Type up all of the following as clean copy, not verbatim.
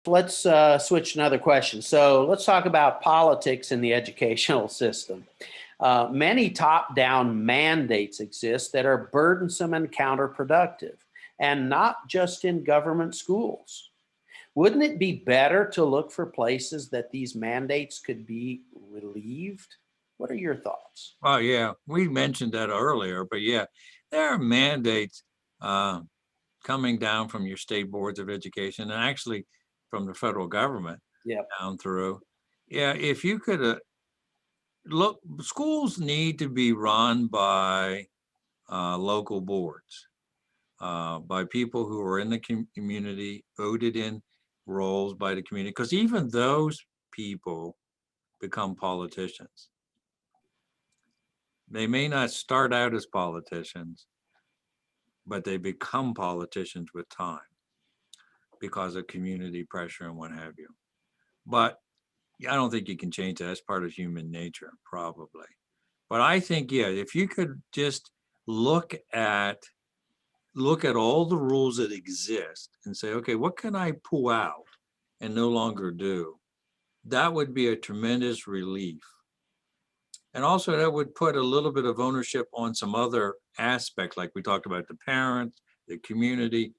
Let's switch to another question. So let's talk about politics in the educational system. Many top-down mandates exist that are burdensome and counterproductive, and not just in government schools. Wouldn't it be better to look for places that these mandates could be relieved? What are your thoughts? Oh, yeah, we mentioned that earlier, but yeah, there are mandates coming down from your state boards of education and actually from the federal government Yep. down through. Yeah, if you could look, schools need to be run by local boards, by people who are in the community, voted in roles by the community, because even those people become politicians. They may not start out as politicians, but they become politicians with time because of community pressure and what have you. But I don't think you can change that. That's part of human nature, probably. But I think, yeah, if you could just look at all the rules that exist and say, okay, what can I pull out and no longer do? That would be a tremendous relief. And also that would put a little bit of ownership on some other aspects, like we talked about the parents, the community,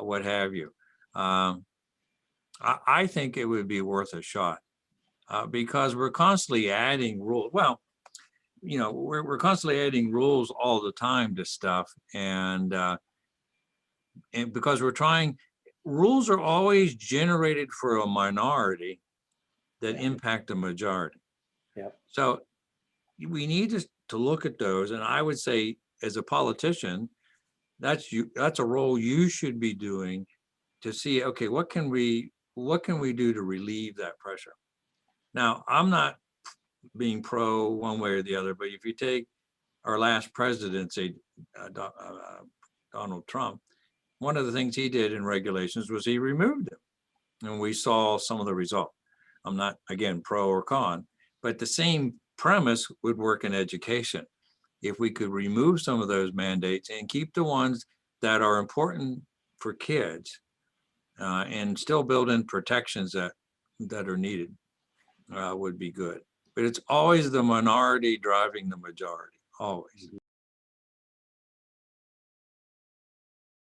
what have you. I think it would be worth a shot because we're constantly adding rules. Well, you know, we're constantly adding rules all the time to stuff. And because rules are always generated for a minority that impact a majority. Yep. So we need to look at those. And I would say, as a politician, that's a role you should be doing to see, okay, what can we do to relieve that pressure? Now, I'm not being pro one way or the other, but if you take our last presidency, Donald Trump, one of the things he did in regulations was he removed them. And we saw some of the result. I'm not, again, pro or con, but the same premise would work in education. If we could remove some of those mandates and keep the ones that are important for kids and still build in protections that are needed, would be good. But it's always the minority driving the majority, always.